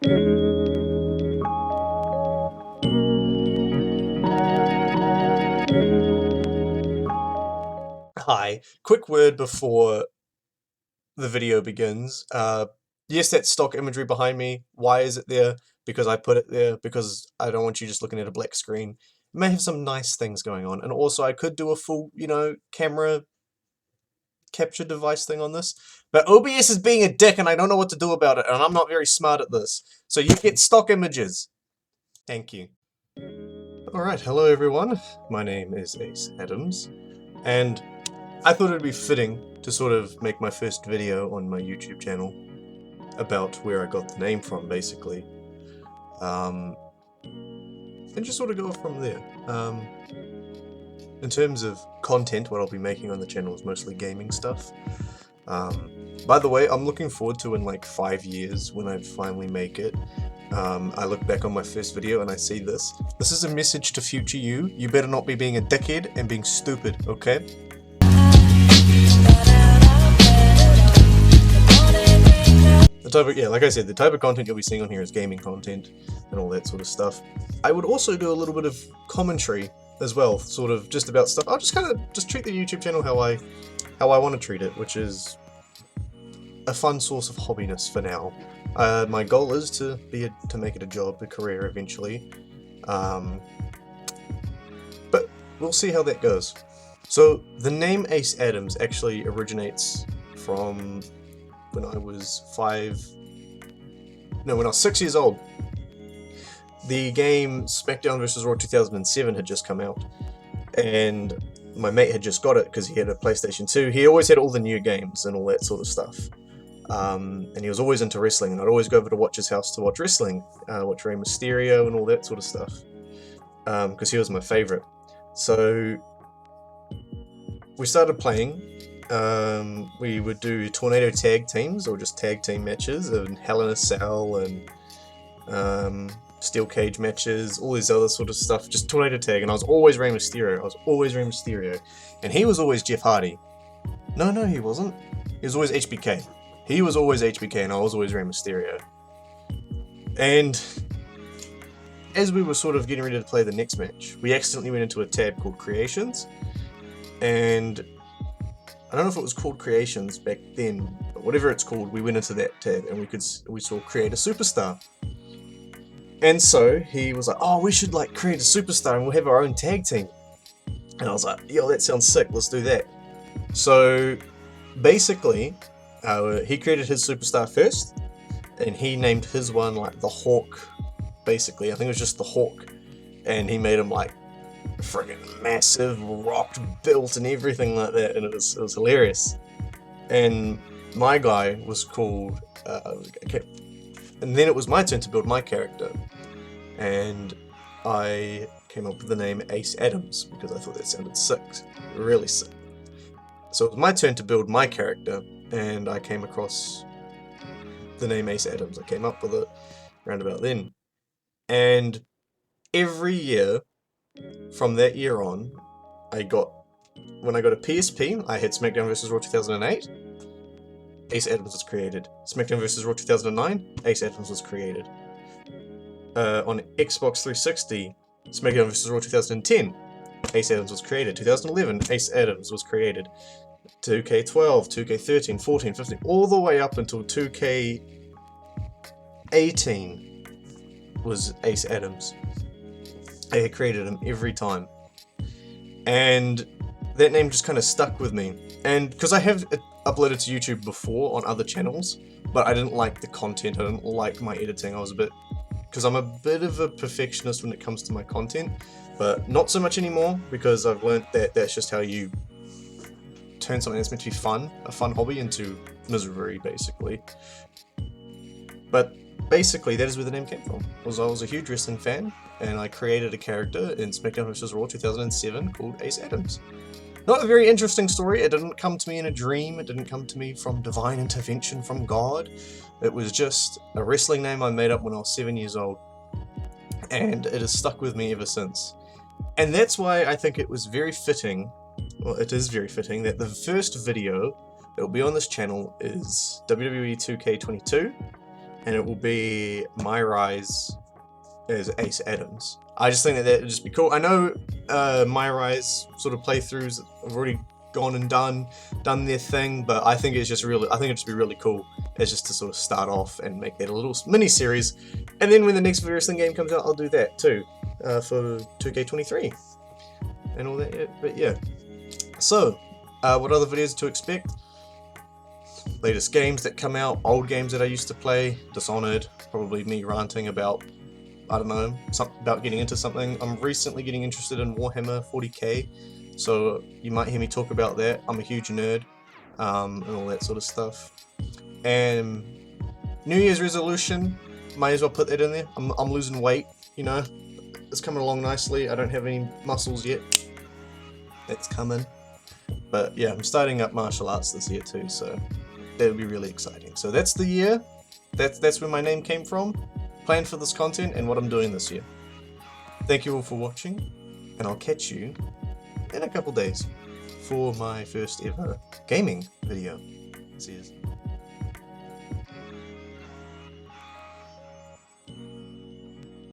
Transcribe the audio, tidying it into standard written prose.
Hi, quick word before the video begins. Yes, that stock imagery behind me. Why is it there? Because I put it there, because I don't want you just looking at a black screen. It may have some nice things going on, and also I could do a full, camera capture device thing on this, but OBS is being a dick and I don't know what to do about it, and I'm not very smart at this. So you get stock images. Thank you. Alright, hello everyone. My name is Ace Adams, and I thought it'd be fitting to sort of make my first video on my YouTube channel about where I got the name from, basically. And just sort of go from there. In terms of content, what I'll be making on the channel is mostly gaming stuff. By the way, I'm looking forward to in like 5 years when I finally make it. I look back on my first video and I see this. This is a message to future you. You better not be being a dickhead and being stupid, okay? Like I said, the type of content you'll be seeing on here is gaming content and all that sort of stuff. I would also do a little bit of commentary as well, sort of just about stuff. I'll just kind of treat the YouTube channel how I want to treat it, which is a fun source of hobbiness for now. My goal is to make it a job, a career eventually, but we'll see how that goes. So the name Ace Adams actually originates from when I was 6 years old. The game SmackDown vs. Raw 2007 had just come out, and my mate had just got it because he had a PlayStation 2. He always had all the new games and all that sort of stuff. And he was always into wrestling, and I'd always go over to watch his house to watch wrestling, watch Rey Mysterio and all that sort of stuff, because he was my favourite. So we started playing. We would do tornado tag teams, or just tag team matches, and Hell in a Cell, and steel cage matches, all this other sort of stuff, just tornado tag, and I was always Rey Mysterio. And he was always Jeff Hardy. No, he wasn't. He was always HBK. He was always HBK, and I was always Rey Mysterio. And as we were sort of getting ready to play the next match, we accidentally went into a tab called Creations, and I don't know if it was called Creations back then, but whatever it's called, we went into that tab and we saw Create a Superstar. And so he was like, oh, we should like create a superstar and we'll have our own tag team. And I was like, yo, that sounds sick, let's do that. So basically, he created his superstar first, and he named his one like the Hawk, basically. I think it was just the Hawk. And he made him like friggin' massive, rocked, built and everything like that, and it was hilarious. And my guy was called, and then it was my turn to build my character, and I came up with the name Ace Adams because I thought that sounded sick, really sick. So it was my turn to build my character, and I came across the name Ace Adams. I came up with it around about then, and every year from that year on, when I got a PSP, I had SmackDown vs. Raw 2008, Ace Adams was created. SmackDown vs. Raw 2009, Ace Adams was created. On Xbox 360, SmackDown vs. Raw 2010, Ace Adams was created. 2011, Ace Adams was created. 2K12, 2K13, 14, 15, all the way up until 2K18 was Ace Adams. I had created him every time, and that name just kind of stuck with me. And because I have uploaded to YouTube before on other channels, but I didn't like the content, I didn't like my editing. Because I'm a bit of a perfectionist when it comes to my content, but not so much anymore, because I've learned that that's just how you turn something that's meant to be fun, a fun hobby, into misery, basically. But basically, that is where the name came from. I was a huge wrestling fan, and I created a character in SmackDown vs. Raw 2007 called Ace Adams. Not a very interesting story. It didn't come to me in a dream. It didn't come to me from divine intervention from God. It was just a wrestling name I made up when I was 7 years old, and it has stuck with me ever since. And that's why I think it was very fitting, well, it is very fitting, that the first video that will be on this channel is WWE 2K22, and it will be my rise as Ace Adams. I just think that would just be cool. I know my rise sort of playthroughs have already gone and done their thing, but I think it's just really, I think it'd just be really cool as just to sort of start off and make that a little mini series, and then when the next wrestling game comes out, I'll do that too for 2K23 and all that. Yeah. But yeah, so what other videos to expect? Latest games that come out, old games that I used to play, Dishonored, probably me ranting about, I don't know, about getting into something. I'm recently getting interested in Warhammer 40k, so you might hear me talk about that. I'm a huge nerd, and all that sort of stuff. And New Year's resolution, might as well put that in there. I'm losing weight, you know, it's coming along nicely. I don't have any muscles yet. That's coming. But yeah, I'm starting up martial arts this year too, so that would be really exciting. So that's the year. That's where my name came from. Plan for this content and what I'm doing this year. Thank you all for watching, and I'll catch you in a couple days for my first ever gaming video. See you.